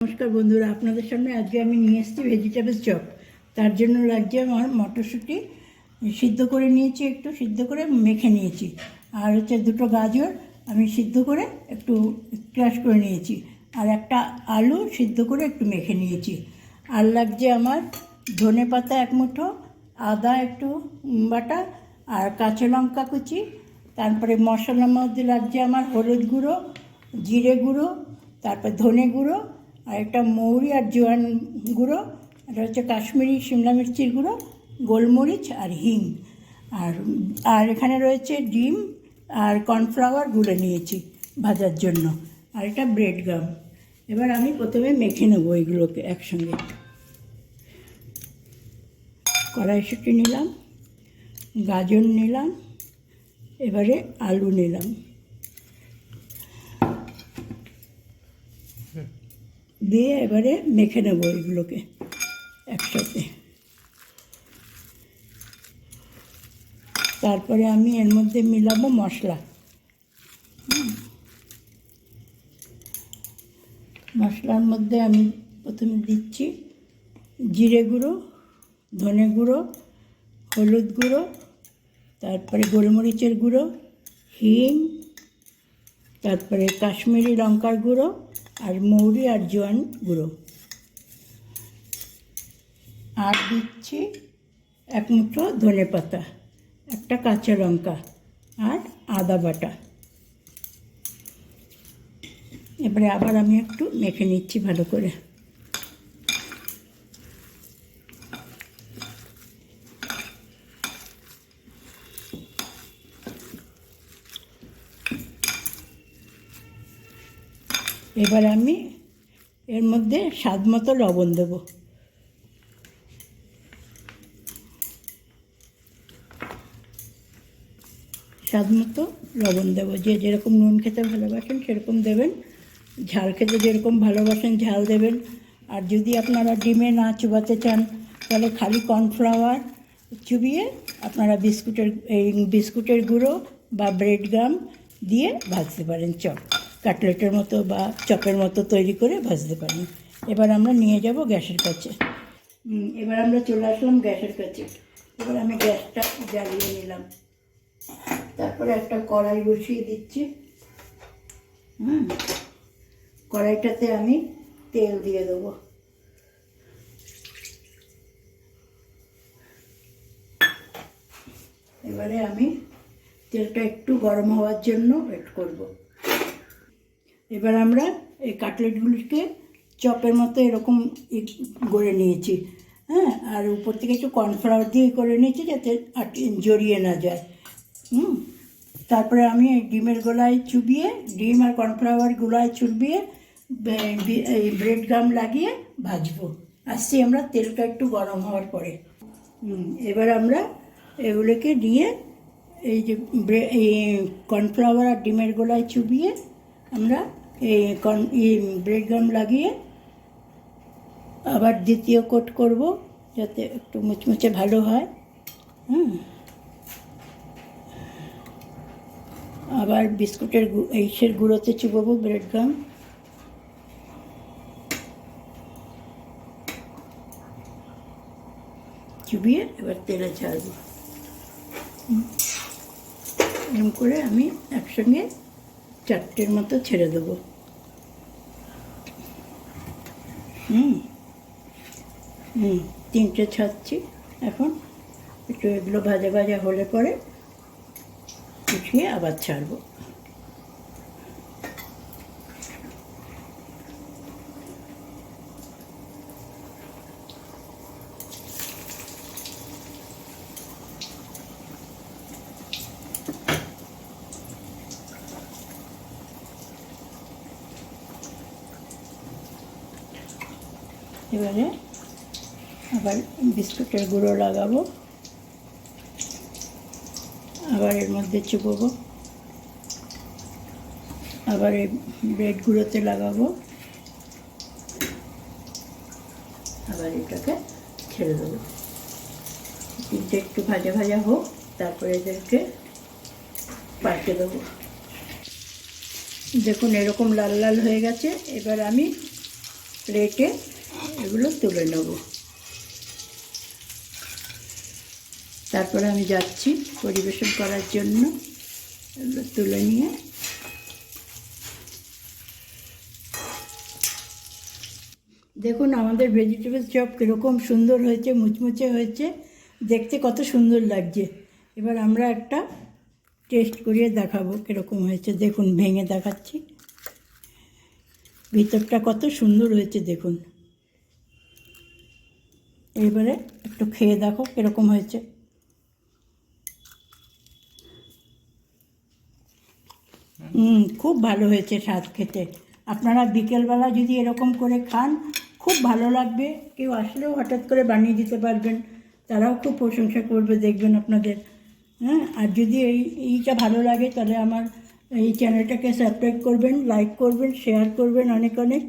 নমস্কার বন্ধুরা, আপনাদের সামনে আজকে আমি নিয়ে এসেছি ভেজিটেবল চপ। তার জন্য লাগছে আমার মটরশুঁটি সিদ্ধ করে নিয়েছি, একটু সিদ্ধ করে মেখে নিয়েছি। আর হচ্ছে দুটো গাজর আমি সিদ্ধ করে একটু ক্রাশ করে নিয়েছি। আর একটা আলু সিদ্ধ করে একটু মেখে নিয়েছি। আর লাগছে আমার ধনে পাতা এক মুঠো, আদা একটু বাটা, আর কাঁচা লঙ্কা কুচি। তারপরে মশলার মধ্যে লাগছে আমার হলুদ গুঁড়ো, জিরে গুঁড়ো, তারপর ধনে গুঁড়ো, আর একটা মৌরি আর জোয়ান গুঁড়ো, এটা হচ্ছে কাশ্মীরি শিমলা মির্চির গুঁড়ো, গোলমরিচ আর হিং। আর এখানে রয়েছে ডিম আর কর্নফ্লাওয়ার গুলে নিয়েছি ভাজার জন্য, আর এটা ব্রেড গাম। এবার আমি প্রথমে মেখে নেবো এগুলোকে একসঙ্গে। কড়াইশুঁটি নিলাম, গাজর নিলাম, এবারে আলু নিলাম, দিয়ে এবারে মেখে নেব এগুলোকে একসাথে। তারপরে আমি এর মধ্যে মিলাবো মশলা। মশলার মধ্যে আমি প্রথমে দিচ্ছি জিরে গুঁড়ো, ধনে গুঁড়ো, হলুদ গুঁড়ো, তারপরে গোলমরিচের গুঁড়ো, হিং, তারপরে কাশ্মীরি লঙ্কার গুঁড়ো, আর মৌরি আর জোয়ান গুঁড়ো। আর দিচ্ছি এক মুঠো ধনে পাতা, একটা কাঁচা লঙ্কা, আর আদা বাটা। এবারে আবার আমি একটু মেখে নিচ্ছি ভালো করে। এবার আমি এর মধ্যে স্বাদ মতো লবণ দেব। স্বাদ মতো লবণ দেবো, যে যেরকম নুন খেতে ভালোবাসেন সেরকম দেবেন, ঝাল খেতে যেরকম ভালোবাসেন ঝাল দেবেন। আর যদি আপনারা ডিমে না চুবাতে চান তাহলে খালি কর্নফ্লাওয়ার চুবিয়ে আপনারা বিস্কুটের গুঁড়ো বা ব্রেড গাম দিয়ে ভাজতে পারেন। চপ কাটলেটের মতো বা চপের মতো তৈরি করে ভাজতে পারেন। এবার আমরা নিয়ে যাব গ্যাসের কাছে। এবার আমরা চলে আসলাম গ্যাসের কাছে। এবার আমি গ্যাসটা জ্বালিয়ে নিলাম, তারপরে একটা কড়াই বসিয়ে দিচ্ছি। কড়াইটাতে আমি তেল দিয়ে দেবো। এবারে আমি তেলটা একটু গরম হওয়ার জন্য ওয়েট করব। এবার আমরা এই কাটলেটগুলিকে চপের মতো এরকম গড়ে নিয়েছি। আর উপর থেকে একটু কর্নফ্লাওয়ার দিয়ে করে নিয়েছি যাতে জড়িয়ে না যায়। তারপরে আমি এই ডিমের গোলায় চুবিয়ে, ডিম আর কর্নফ্লাওয়ার গোলায় চুবিয়ে এই ব্রেড গাম লাগিয়ে ভাজবো। আসছি আমরা তেলটা একটু গরম হওয়ার পরে। এবার আমরা এগুলোকে দিয়ে এই যে কর্নফ্লাওয়ার আর ডিমের গোলায় চুবিয়ে আমরা এই ব্রেড গাম লাগিয়ে আবার দ্বিতীয় কোট করব যাতে একটু মুচমুচে ভালো হয়। আবার বিস্কুটের এইসের গুঁড়োতে চুবাবো ব্রেড গাম। চুবিয়ে এবার তেলে ছাড়বো। এরকম করে আমি একসঙ্গে চারটের মতো ছেড়ে দেবো। তিনটে ছাড়ছি। এখন একটু এগুলো ভাজা ভাজা হলে পরে উঠিয়ে আবার ছাড়বো। এবারে আবার বিস্কুটের গুঁড়ো লাগাবো, আবার এর মধ্যে চুপবো, আবার এই ব্রেড গুঁড়োতে লাগাবো, আবার এটাকে ছেড়ে দেবো। তিনটে একটু ভাজা ভাজা হোক, তারপরে এদেরকে পাল্টে দেবো। দেখুন এরকম লাল লাল হয়ে গেছে। এবার আমি প্লেটে এগুলো তুলে নেব। তারপরে আমি যাচ্ছি পরিবেশন করার জন্য। এগুলো তুলে নিয়ে দেখুন আমাদের ভেজিটেবল চপ কীরকম সুন্দর হয়েছে, মুচমুচে হয়েছে, দেখতে কত সুন্দর লাগছে। এবার আমরা একটা টেস্ট করিয়ে দেখাবো কীরকম হয়েছে। দেখুন ভেঙে দেখাচ্ছি, ভিতরটা কত সুন্দর হয়েছে দেখুন। এবারে একটু খেয়ে দেখো কীরকম হয়েছে। খুব ভালো হয়েছে স্বাদ খেতে। আপনারা বিকেলবেলা যদি এরকম করে খান খুব ভালো লাগবে। কেউ আসলেও হঠাৎ করে বানিয়ে দিতে পারবেন, তারাও খুব প্রশংসা করবে দেখবেন আপনাদের। হ্যাঁ, আর যদি এইটা ভালো লাগে তাহলে আমার এই চ্যানেলটাকে সাবস্ক্রাইব করবেন, লাইক করবেন, শেয়ার করবেন অনেক অনেক।